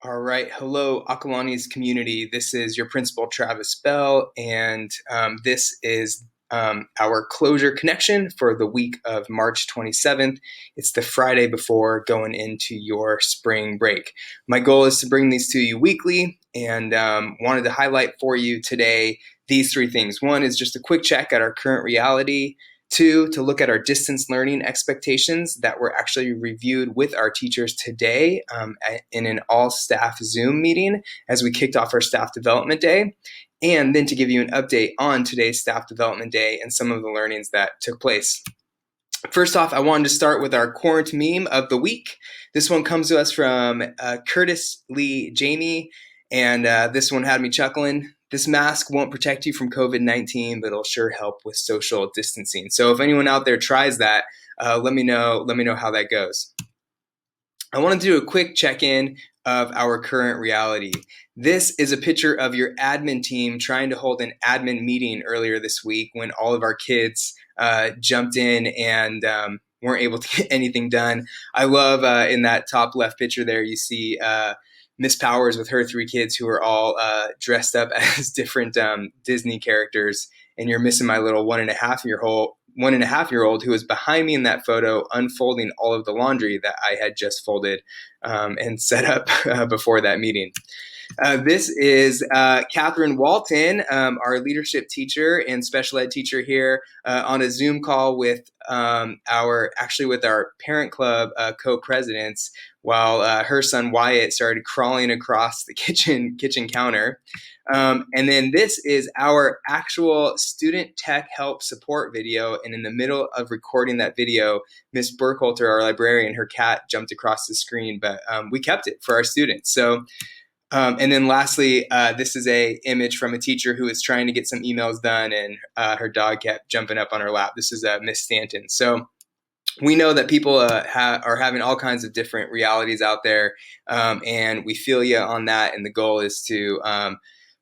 All right. Hello, Akalani's community. This is your principal, Travis Bell, and this is our closure connection for the week of March 27th. It's the Friday before going into your spring break. My goal is to bring these to you weekly, and wanted to highlight for you today these three things. One is just a quick check at our current reality. Two, to look at our distance learning expectations that were actually reviewed with our teachers today in an all-staff Zoom meeting as we kicked off our staff development day. And then to give you an update on today's staff development day and some of the learnings that took place. First off, I wanted to start with our quarantine meme of the week. This one comes to us from Curtis Lee Jamie, and this one had me chuckling. This mask won't protect you from COVID-19, but it'll sure help with social distancing. So if anyone out there tries that, let me know how that goes. I want to do a quick check-in of our current reality. This is a picture of your admin team trying to hold an admin meeting earlier this week when all of our kids jumped in and weren't able to get anything done. I love in that top left picture there, you see Miss Powers with her three kids who are all dressed up as different Disney characters, and you're missing my little 1.5-year-old who was behind me in that photo, unfolding all of the laundry that I had just folded and set up before that meeting. This is Catherine Walton, our leadership teacher and special ed teacher here on a Zoom call with our parent club co-presidents while her son Wyatt started crawling across the kitchen counter. And then this is our actual student tech help support video. And in the middle of recording that video, Miss Burkholter, our librarian, her cat jumped across the screen, but we kept it for our students. So. And then lastly, this is a image from a teacher who was trying to get some emails done, and her dog kept jumping up on her lap. This is Miss Stanton. So we know that people are having all kinds of different realities out there, and we feel you on that. And the goal is to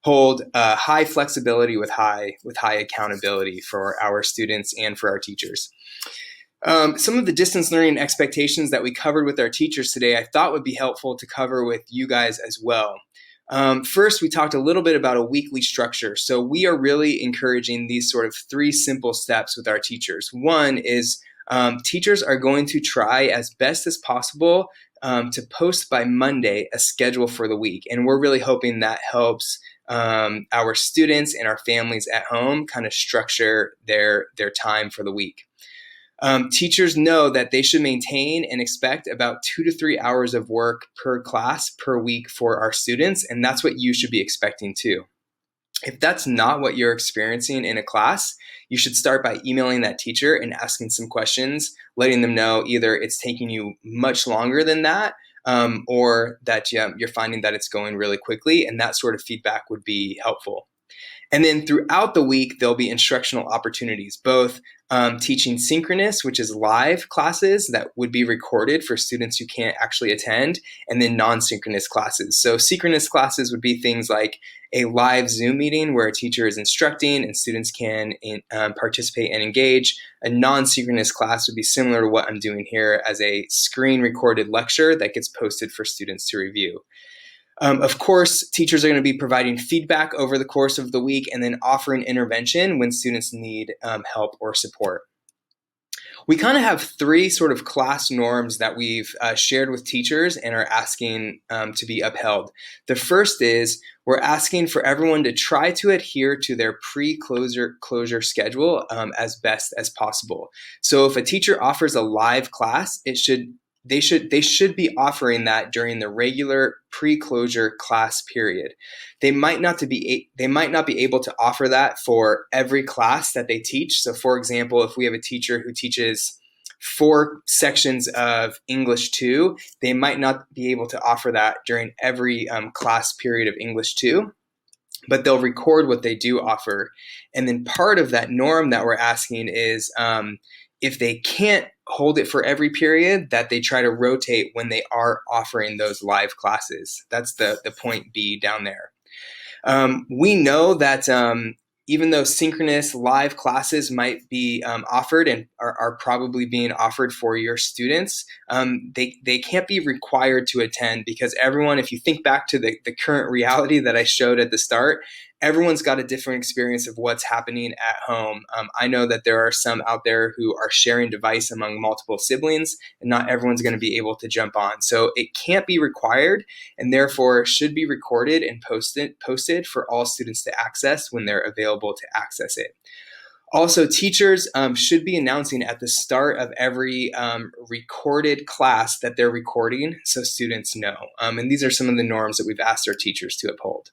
hold high flexibility with high accountability for our students and for our teachers. Some of the distance learning expectations that we covered with our teachers today, I thought would be helpful to cover with you guys as well. First, we talked a little bit about a weekly structure. So we are really encouraging these sort of three simple steps with our teachers. One is teachers are going to try as best as possible to post by Monday a schedule for the week. And we're really hoping that helps our students and our families at home kind of structure their time for the week. Teachers know that they should maintain and expect about 2 to 3 hours of work per class per week for our students, and that's what you should be expecting too. If that's not what you're experiencing in a class, you should start by emailing that teacher and asking some questions, letting them know either it's taking you much longer than that, or that you're finding that it's going really quickly, and that sort of feedback would be helpful. And then throughout the week, there'll be instructional opportunities, both teaching synchronous, which is live classes that would be recorded for students who can't actually attend, and then non-synchronous classes. So synchronous classes would be things like a live Zoom meeting where a teacher is instructing and students can participate and engage. A non-synchronous class would be similar to what I'm doing here as a screen recorded lecture that gets posted for students to review. Of course, teachers are going to be providing feedback over the course of the week and then offering intervention when students need help or support. We kind of have three sort of class norms that we've shared with teachers and are asking to be upheld. The first is we're asking for everyone to try to adhere to their pre-closure schedule as best as possible. So if a teacher offers a live class, they should be offering that during the regular pre-closure class period. They might not be able to offer that for every class that they teach. So for example, if we have a teacher who teaches 4 sections of English 2, they might not be able to offer that during every class period of English 2. But they'll record what they do offer. And then part of that norm that we're asking is if they can't hold it for every period, that they try to rotate when they are offering those live classes. That's the point B down there. We know that even though synchronous live classes might be offered and are probably being offered for your students, they can't be required to attend, because everyone, if you think back to the current reality that I showed at the start, everyone's got a different experience of what's happening at home. I know that there are some out there who are sharing device among multiple siblings, and not everyone's going to be able to jump on. So it can't be required, and therefore should be recorded and posted for all students to access when they're available to access it. Also, teachers should be announcing at the start of every recorded class that they're recording, so students know. And these are some of the norms that we've asked our teachers to uphold.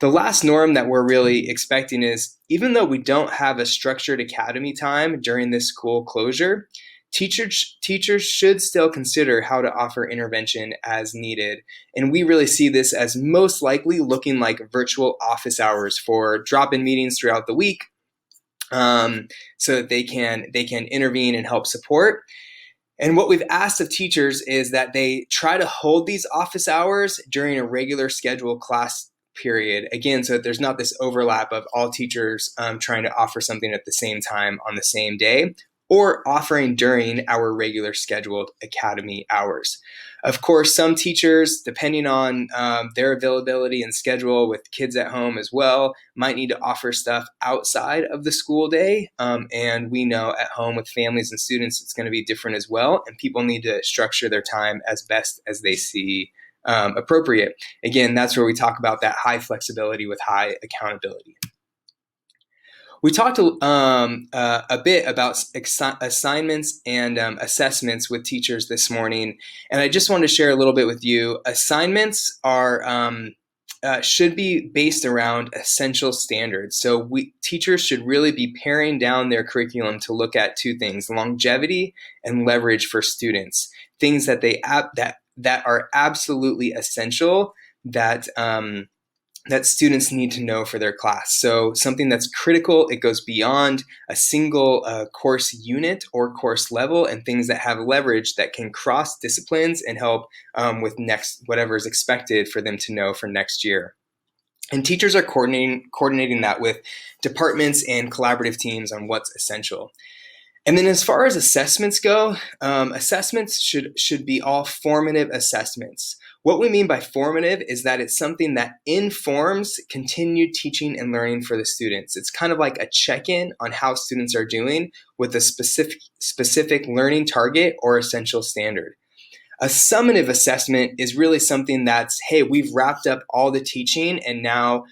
The last norm that we're really expecting is, even though we don't have a structured academy time during this school closure, teachers should still consider how to offer intervention as needed. And we really see this as most likely looking like virtual office hours for drop-in meetings throughout the week, so that they can intervene and help support. And what we've asked of teachers is that they try to hold these office hours during a regular scheduled class period, again, so that there's not this overlap of all teachers trying to offer something at the same time on the same day, or offering during our regular scheduled academy hours. Of course, some teachers, depending on their availability and schedule with kids at home as well, might need to offer stuff outside of the school day. And we know at home with families and students, it's going to be different as well. And people need to structure their time as best as they see appropriate. Again, that's where we talk about that high flexibility with high accountability. We talked a bit about assignments and assessments with teachers this morning, and I just wanted to share a little bit with you. Assignments are should be based around essential standards. So teachers should really be paring down their curriculum to look at two things: longevity and leverage for students. Things that that are absolutely essential that students need to know for their class. So something that's critical, it goes beyond a single course unit or course level, and things that have leverage that can cross disciplines and help with whatever is expected for them to know for next year. And teachers are coordinating that with departments and collaborative teams on what's essential. And then as far as assessments go, assessments should be all formative assessments. What we mean by formative is that it's something that informs continued teaching and learning for the students. It's kind of like a check-in on how students are doing with a specific learning target or essential standard. A summative assessment is really something that's, hey, we've wrapped up all the teaching and now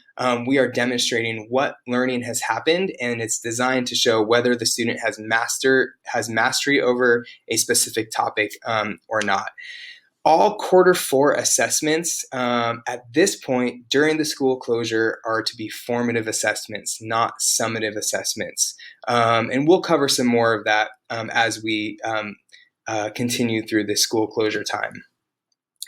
we are demonstrating what learning has happened, and it's designed to show whether the student has mastery over a specific topic or not. All Q4 assessments at this point during the school closure are to be formative assessments, not summative assessments. And we'll cover some more of that as we continue through this school closure time.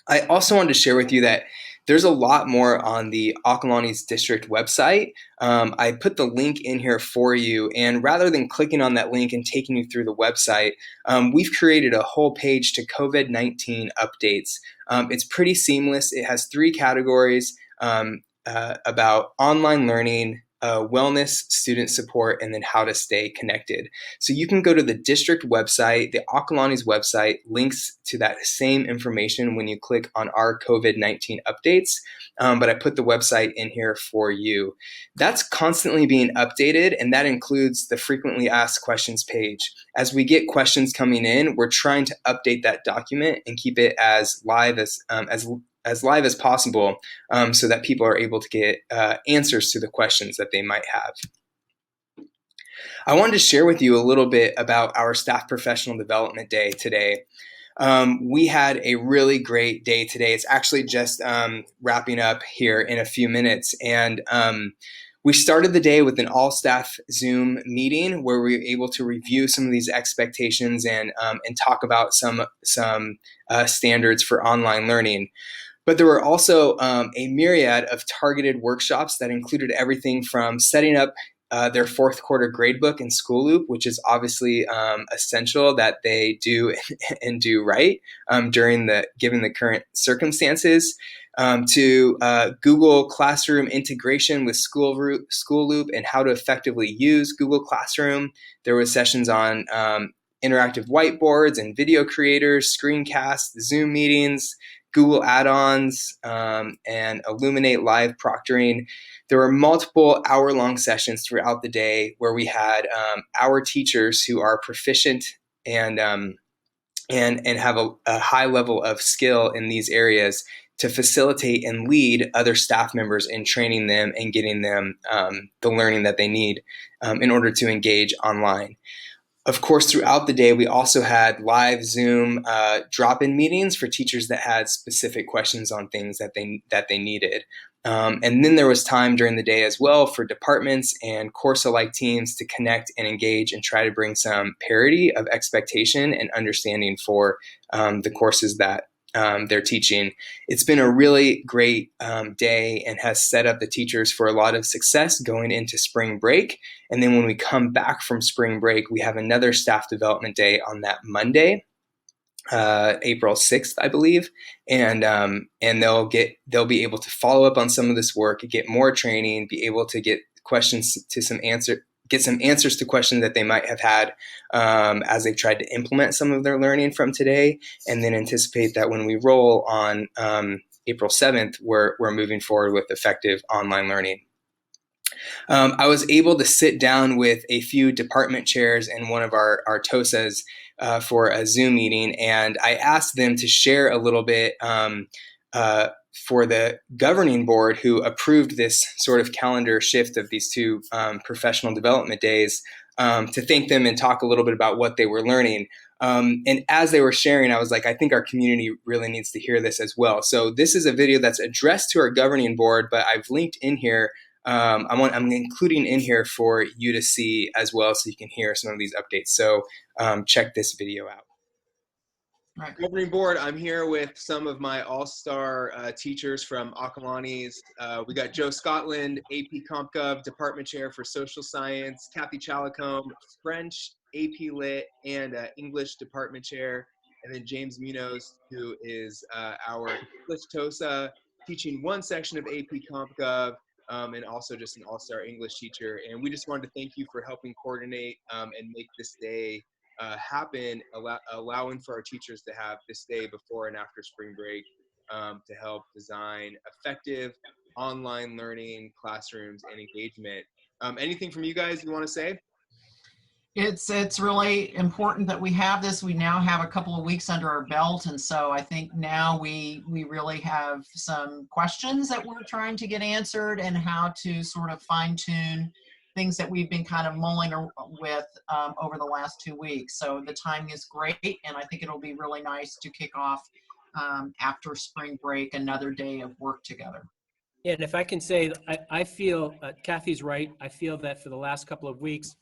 I also wanted to share with you that there's a lot more on the Acalanes District website. I put the link in here for you, and rather than clicking on that link and taking you through the website, we've created a whole page to COVID-19 updates. It's pretty seamless. It has 3 categories about online learning, wellness, student support, and then how to stay connected. So you can go to the district website, the Acalanes website, links to that same information when you click on our COVID-19 updates, but I put the website in here for you. That's constantly being updated, and that includes the frequently asked questions page. As we get questions coming in, we're trying to update that document and keep it as live as possible, so that people are able to get answers to the questions that they might have. I wanted to share with you a little bit about our Staff Professional Development Day today. We had a really great day today. It's actually just wrapping up here in a few minutes. And we started the day with an all-staff Zoom meeting where we were able to review some of these expectations and talk about some standards for online learning. But there were also a myriad of targeted workshops that included everything from setting up their fourth quarter gradebook and school loop, which is obviously essential that they do and do right given the current circumstances. To Google Classroom integration with School Loop and how to effectively use Google Classroom. There was sessions on interactive whiteboards and video creators, screencasts, Zoom meetings, Google add-ons, and Illuminate Live proctoring. There were multiple hour-long sessions throughout the day where we had our teachers who are proficient and have a high level of skill in these areas to facilitate and lead other staff members in training them and getting them the learning that they need in order to engage online. Of course, throughout the day, we also had live Zoom drop-in meetings for teachers that had specific questions on things that they needed. And then there was time during the day as well for departments and course-alike teams to connect and engage and try to bring some parity of expectation and understanding for the courses that they're teaching. It's been a really great day and has set up the teachers for a lot of success going into spring break. And then when we come back from spring break, we have another staff development day on that Monday, April 6th, I believe. And they'll be able to follow up on some of this work, get more training, be able to get some answers to questions that they might have had as they've tried to implement some of their learning from today, and then anticipate that when we roll on April 7th, we're moving forward with effective online learning. I was able to sit down with a few department chairs and one of our TOSAs for a Zoom meeting, and I asked them to share a little bit for the governing board who approved this sort of calendar shift of these two professional development days, to thank them and talk a little bit about what they were learning. And as they were sharing, I was like, I think our community really needs to hear this as well. So this is a video that's addressed to our governing board, but I've linked in here. I'm including in here for you to see as well, so you can hear some of these updates. So check this video out. Right. Governing board, I'm here with some of my all-star teachers from Akalani's. We got Joe Scotland, AP CompGov, Department Chair for Social Science, Kathy Chalicombe, French, AP Lit, and English Department Chair, and then James Munoz, who is our English TOSA, teaching one section of AP CompGov, and also just an all-star English teacher. And we just wanted to thank you for helping coordinate and make this day happen, allowing for our teachers to have this day before and after spring break to help design effective online learning classrooms and engagement. Anything from you guys you want to say? It's really important that we have this. We now have a couple of weeks under our belt, and so I think now we really have some questions that we're trying to get answered, and how to sort of fine-tune things that we've been kind of mulling with over the last 2 weeks. So the timing is great, and I think it'll be really nice to kick off after spring break another day of work together. Yeah, and if I can say, I feel, Kathy's right, I feel that for the last couple of weeks,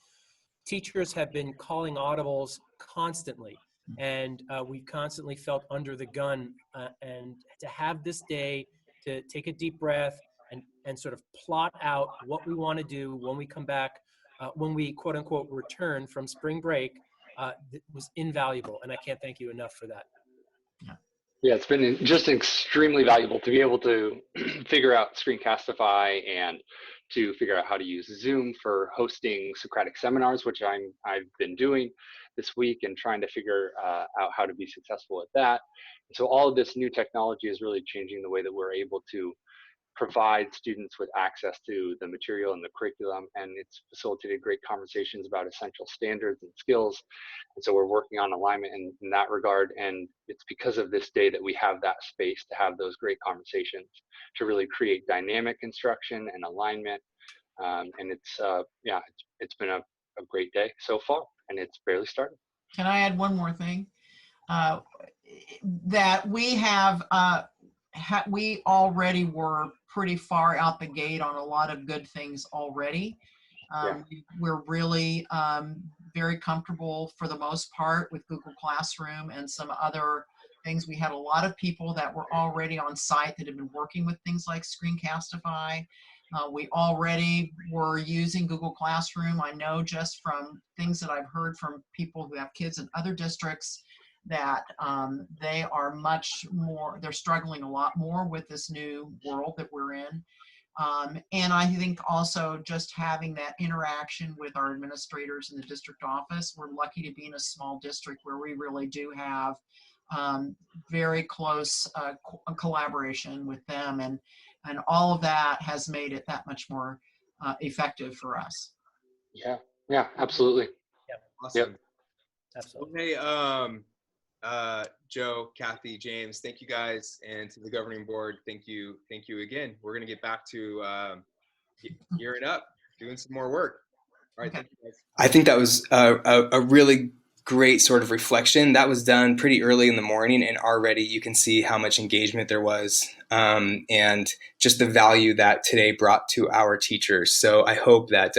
teachers have been calling audibles constantly, and we constantly felt under the gun, and to have this day to take a deep breath and sort of plot out what we want to do when we come back, when we quote unquote return from spring break, was invaluable, and I can't thank you enough for that. Yeah, it's been just extremely valuable to be able to figure out Screencastify and to figure out how to use Zoom for hosting Socratic seminars, which I've been doing this week and trying to figure out how to be successful at that. And so all of this new technology is really changing the way that we're able to provide students with access to the material and the curriculum, and it's facilitated great conversations about essential standards and skills. And so we're working on alignment in that regard, and it's because of this day that we have that space to have those great conversations, to really create dynamic instruction and alignment. And it's been a great day so far, and it's barely started. Can I add one more thing? That we have, we already were pretty far out the gate on a lot of good things already. We're really very comfortable for the most part with Google Classroom and some other things. We had a lot of people that were already on site that had been working with things like Screencastify. We already were using Google Classroom. I know just from things that I've heard from people who have kids in other districts that they are much more, they're struggling a lot more with this new world that we're in. And I think also just having that interaction with our administrators in the district office. We're lucky to be in a small district where we really do have very close collaboration with them, and all of that has made it that much more effective for us. Yeah, yeah, absolutely. Awesome. Yep. Absolutely. Hey, Joe, Kathy, James, thank you guys, and to the governing board, thank you again. We're gonna get back to gearing up, doing some more work. All right, Okay. thank you guys. I think that was a really great sort of reflection. That was done pretty early in the morning, and already you can see how much engagement there was, and just the value that today brought to our teachers. So I hope that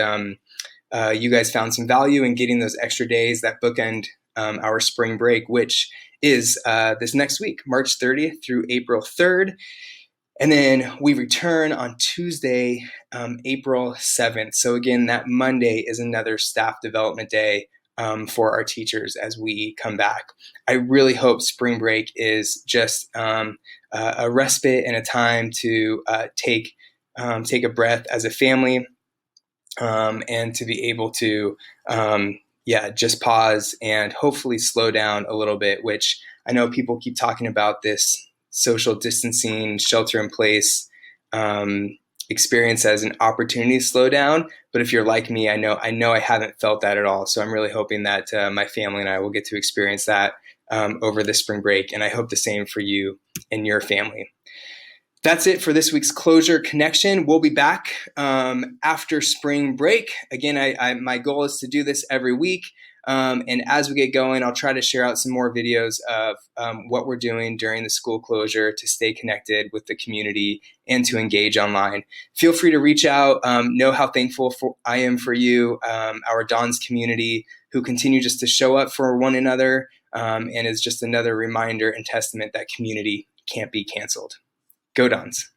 you guys found some value in getting those extra days that bookend our spring break, which is this next week, March 30th through April 3rd. And then we return on Tuesday, April 7th. So again, that Monday is another staff development day for our teachers as we come back. I really hope spring break is just a respite and a time to take a breath as a family, and to be able to just pause and hopefully slow down a little bit, which I know people keep talking about this social distancing, shelter in place experience as an opportunity to slow down. But if you're like me, I know I haven't felt that at all. So I'm really hoping that my family and I will get to experience that over the spring break. And I hope the same for you and your family. That's it for this week's Closure Connection. We'll be back after spring break. Again, my goal is to do this every week. And as we get going, I'll try to share out some more videos of what we're doing during the school closure to stay connected with the community and to engage online. Feel free to reach out. Know how thankful I am for you, our Dons community, who continue just to show up for one another, and is just another reminder and testament that community can't be canceled. Go Dons.